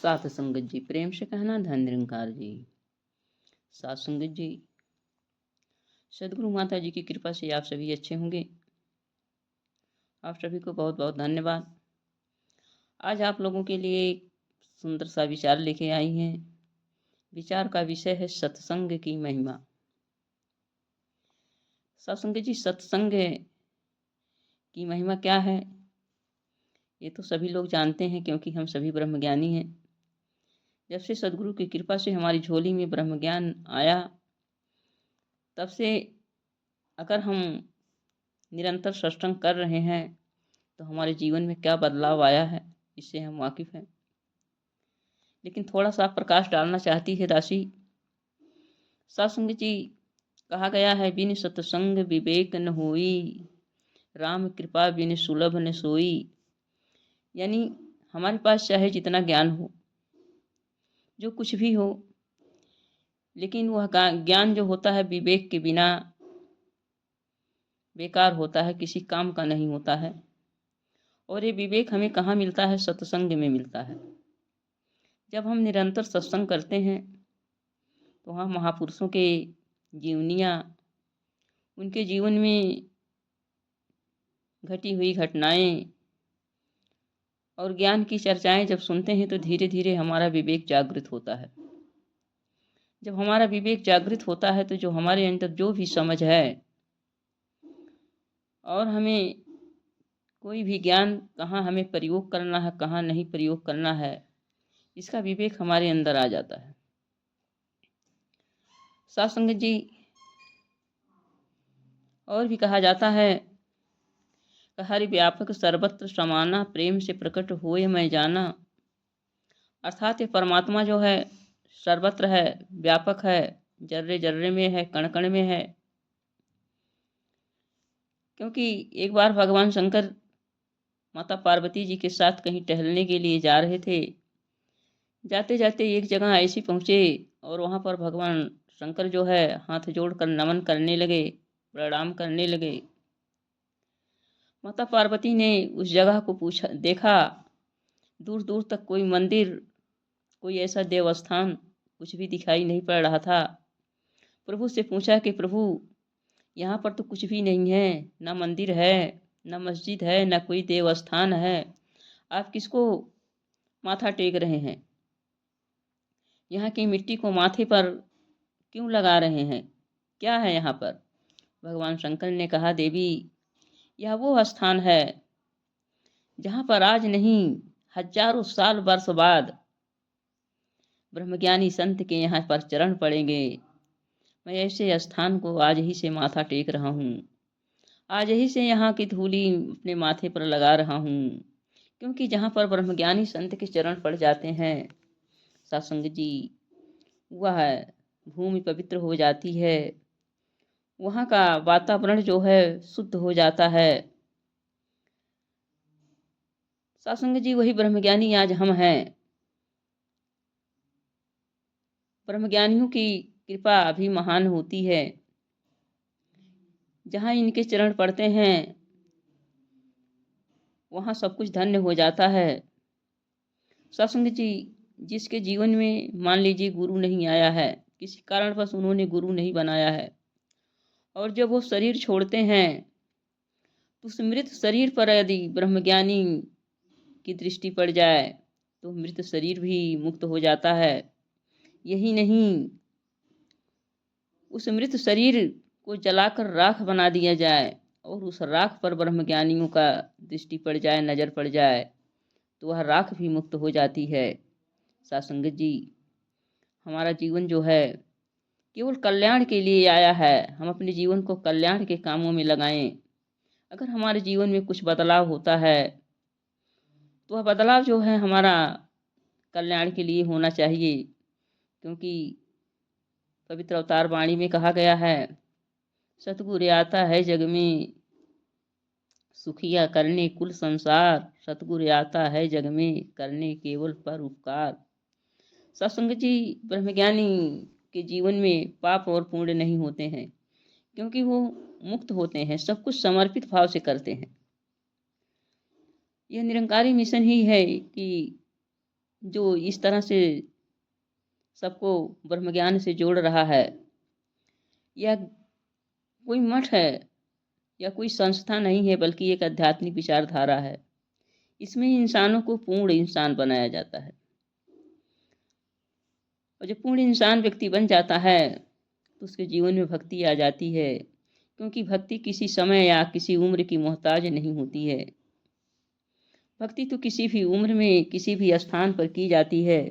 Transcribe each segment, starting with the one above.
साथ संगत जी, प्रेम से कहना धन निरंकार जी। साथ संगत जी, सदगुरु माता जी की कृपा से आप सभी अच्छे होंगे। आप सभी को बहुत बहुत धन्यवाद। आज आप लोगों के लिए एक सुंदर सा विचार लेके आई हैं। विचार का विषय है सत्संग की महिमा। सत्संग जी, सत्संग की महिमा क्या है ये तो सभी लोग जानते हैं, क्योंकि हम सभी ब्रह्मज्ञानी हैं। जब से सदगुरु की कृपा से हमारी झोली में ब्रह्म ज्ञान आया, तब से अगर हम निरंतर सत्संग कर रहे हैं तो हमारे जीवन में क्या बदलाव आया है इससे हम वाकिफ हैं। लेकिन थोड़ा सा प्रकाश डालना चाहती है दासी। सत्संग जी, कहा गया है बिन सत्संग विवेक न होई, राम कृपा बिन सुलभ न सोई। यानी हमारे पास चाहे जितना ज्ञान हो, जो कुछ भी हो, लेकिन वह ज्ञान जो होता है विवेक के बिना बेकार होता है, किसी काम का नहीं होता है। और ये विवेक हमें कहाँ मिलता है? सत्संग में मिलता है। जब हम निरंतर सत्संग करते हैं तो वहाँ महापुरुषों के जीवनियाँ, उनके जीवन में घटी हुई घटनाएं और ज्ञान की चर्चाएं जब सुनते हैं तो धीरे धीरे हमारा विवेक जागृत होता है। जब हमारा विवेक जागृत होता है तो जो हमारे अंदर जो भी समझ है और हमें कोई भी ज्ञान कहाँ हमें प्रयोग करना है, कहाँ नहीं प्रयोग करना है, इसका विवेक हमारे अंदर आ जाता है। साथ संगत जी, और भी कहा जाता है, हरि व्यापक सर्वत्र समाना, प्रेम से प्रकट होए मैं जाना। अर्थात ये परमात्मा जो है सर्वत्र है, व्यापक है, जर्रे जर्रे में है, कण कण में है। क्योंकि एक बार भगवान शंकर माता पार्वती जी के साथ कहीं टहलने के लिए जा रहे थे। जाते जाते एक जगह ऐसी पहुँचे और वहाँ पर भगवान शंकर जो है हाथ जोड़कर नमन करने लगे, प्रणाम करने लगे। माता पार्वती ने उस जगह को पूछा, देखा दूर दूर तक कोई मंदिर, कोई ऐसा देवस्थान कुछ भी दिखाई नहीं पड़ रहा था। प्रभु से पूछा कि प्रभु, यहाँ पर तो कुछ भी नहीं है, ना मंदिर है, ना मस्जिद है, ना कोई देवस्थान है, आप किसको माथा टेक रहे हैं? यहाँ की मिट्टी को माथे पर क्यों लगा रहे हैं? क्या है यहाँ पर? भगवान शंकर ने कहा, देवी, यह वो स्थान है जहाँ पर आज नहीं हजारों साल वर्ष बाद ब्रह्मज्ञानी संत के यहाँ पर चरण पड़ेंगे। मैं ऐसे स्थान को आज ही से माथा टेक रहा हूँ, आज ही से यहाँ की धूली अपने माथे पर लगा रहा हूँ। क्योंकि जहाँ पर ब्रह्मज्ञानी संत के चरण पड़ जाते हैं सत्संग जी, वह भूमि पवित्र हो जाती है, वहाँ का वातावरण जो है शुद्ध हो जाता है। सत्संग जी, वही ब्रह्मज्ञानी आज हम हैं। ब्रह्मज्ञानियों की कृपा अभी महान होती है। जहाँ इनके चरण पड़ते हैं वहाँ सब कुछ धन्य हो जाता है। सत्संग जी, जिसके जीवन में मान लीजिए गुरु नहीं आया है, किसी कारणवश उन्होंने गुरु नहीं बनाया है, और जब वो शरीर छोड़ते हैं तो उस मृत शरीर पर यदि ब्रह्मज्ञानी की दृष्टि पड़ जाए तो मृत शरीर भी मुक्त हो जाता है। यही नहीं, उस मृत शरीर को जलाकर राख बना दिया जाए और उस राख पर ब्रह्मज्ञानियों का दृष्टि पड़ जाए, नज़र पड़ जाए, तो वह राख भी मुक्त हो जाती है। सत्संग जी, हमारा जीवन जो है केवल कल्याण के लिए आया है। हम अपने जीवन को कल्याण के कामों में लगाएं। अगर हमारे जीवन में कुछ बदलाव होता है तो वह बदलाव जो है हमारा कल्याण के लिए होना चाहिए। क्योंकि पवित्र अवतार वाणी में कहा गया है, सतगुरु आता है जग में सुखिया करने कुल संसार, सतगुरु आता है जग में करने केवल पर उपकार। सत्संग जी, ब्रह्मज्ञानी के जीवन में पाप और पुण्य नहीं होते हैं, क्योंकि वो मुक्त होते हैं, सब कुछ समर्पित भाव से करते हैं। यह निरंकारी मिशन ही है कि जो इस तरह से सबको ब्रह्म ज्ञान से जोड़ रहा है, यह कोई मठ है या कोई संस्था नहीं है, बल्कि एक आध्यात्मिक विचारधारा है। इसमें इंसानों को पूर्ण इंसान बनाया जाता है, और जब पूर्ण इंसान व्यक्ति बन जाता है तो उसके जीवन में भक्ति आ जाती है, क्योंकि भक्ति किसी समय या किसी उम्र की मोहताज नहीं होती है। भक्ति तो किसी भी उम्र में किसी भी स्थान पर की जाती है।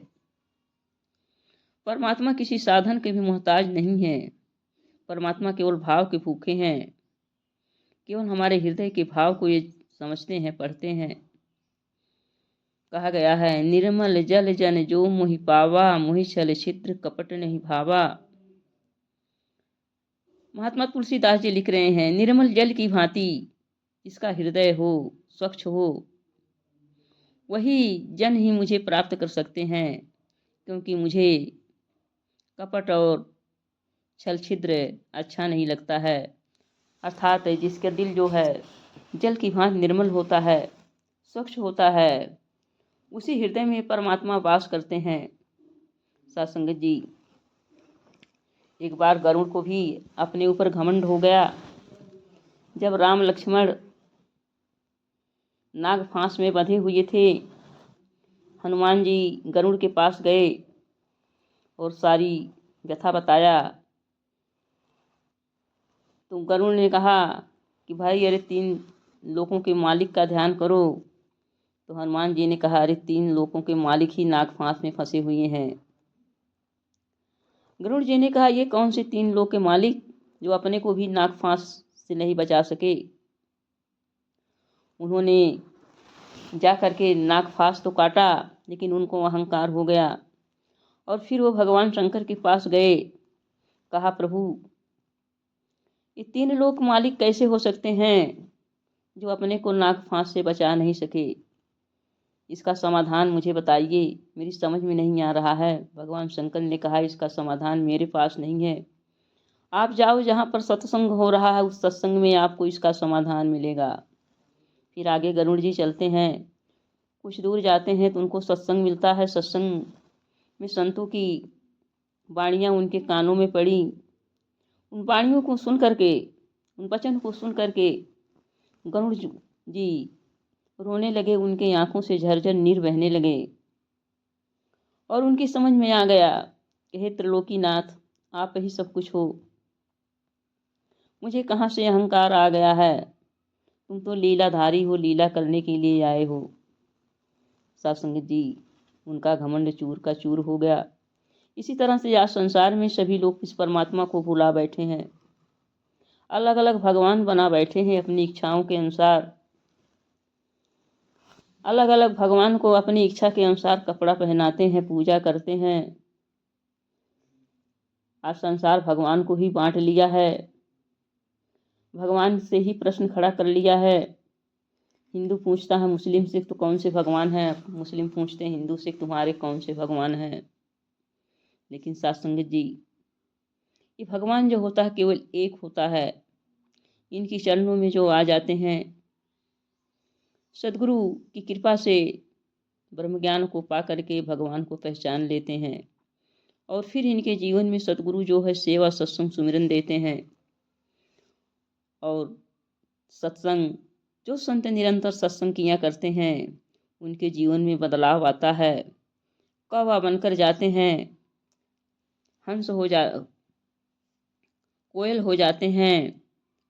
परमात्मा किसी साधन के भी मोहताज नहीं है। परमात्मा केवल भाव के भूखे हैं, केवल हमारे हृदय के भाव को ये समझते हैं, पढ़ते हैं। कहा गया है, निर्मल जल जन जो मोहि पावा, मोहि छल छिद्र कपट नहीं भावा। महात्मा तुलसीदास जी लिख रहे हैं, निर्मल जल की भांति जिसका हृदय हो, स्वच्छ हो, वही जन ही मुझे प्राप्त कर सकते हैं, क्योंकि मुझे कपट और छल छिद्र अच्छा नहीं लगता है। अर्थात जिसका दिल जो है जल की भांति निर्मल होता है, स्वच्छ होता है, उसी हृदय में परमात्मा वास करते हैं। साथ संगत जी, एक बार गरुड़ को भी अपने ऊपर घमंड हो गया। जब राम लक्ष्मण नाग फांस में बंधे हुए थे, हनुमान जी गरुड़ के पास गए और सारी व्यथा बताया, तो गरुड़ ने कहा कि भाई, अरे 3 लोगों के मालिक का ध्यान करो। तो हनुमान जी ने कहा, अरे 3 लोगों के मालिक ही नाग फांस में फंसे हुए हैं। गरुड़ जी ने कहा, ये कौन से 3 लोग के मालिक जो अपने को भी नाग फांस से नहीं बचा सके। उन्होंने जा करके नाग फांस तो काटा, लेकिन उनको अहंकार हो गया, और फिर वो भगवान शंकर के पास गए। कहा, प्रभु, ये 3 लोग मालिक कैसे हो सकते हैं जो अपने को नाग फांस से बचा नहीं सके। इसका समाधान मुझे बताइए, मेरी समझ में नहीं आ रहा है। भगवान शंकर ने कहा, इसका समाधान मेरे पास नहीं है। आप जाओ जहाँ पर सत्संग हो रहा है, उस सत्संग में आपको इसका समाधान मिलेगा। फिर आगे गरुड़ जी चलते हैं। कुछ दूर जाते हैं तो उनको सत्संग मिलता है। सत्संग में संतों की वाणियाँ उनके कानों में पड़ी। उन वाणियों को सुन करके, उन वचन को सुन करके गरुड़ जी रोने लगे। उनके आंखों से झरझर नीर बहने लगे, और उनकी समझ में आ गया कि हे त्रिलोकीनाथ, आप ही सब कुछ हो, मुझे कहाँ से अहंकार आ गया है। तुम तो लीलाधारी हो, लीला करने के लिए आए हो। सत्संग जी, उनका घमंड चूर का चूर हो गया। इसी तरह से आज संसार में सभी लोग इस परमात्मा को भुला बैठे हैं, अलग अलग भगवान बना बैठे हैं अपनी इच्छाओं के अनुसार। अलग अलग भगवान को अपनी इच्छा के अनुसार कपड़ा पहनाते हैं, पूजा करते हैं। आज संसार भगवान को ही बांट लिया है, भगवान से ही प्रश्न खड़ा कर लिया है। हिंदू पूछता है मुस्लिम से तो कौन से भगवान हैं, मुस्लिम पूछते हैं हिंदू से तुम्हारे कौन से भगवान हैं। लेकिन साथ संगत जी, ये भगवान जो होता है केवल एक होता है। इनकी चरणों में जो आ जाते हैं, सदगुरु की कृपा से ब्रह्म ज्ञान को पा करके भगवान को पहचान लेते हैं, और फिर इनके जीवन में सदगुरु जो है सेवा सत्संग सुमिरन देते हैं। और सत्संग, जो संत निरंतर सत्संग किया करते हैं, उनके जीवन में बदलाव आता है। कौवा बनकर जाते हैं, हंस हो जा कोयल हो जाते हैं,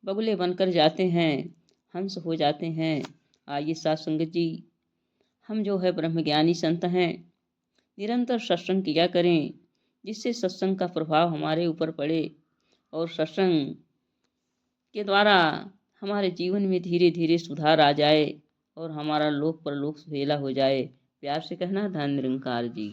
बगुले बनकर जाते हैं, हंस हो जाते हैं। आइए साथ संगत जी, हम जो है ब्रह्मज्ञानी संत हैं, निरंतर सत्संग किया करें, जिससे सत्संग का प्रभाव हमारे ऊपर पड़े, और सत्संग के द्वारा हमारे जीवन में धीरे धीरे सुधार आ जाए, और हमारा लोक परलोक सुहेला हो जाए। प्यार से कहना, धन निरंकार जी।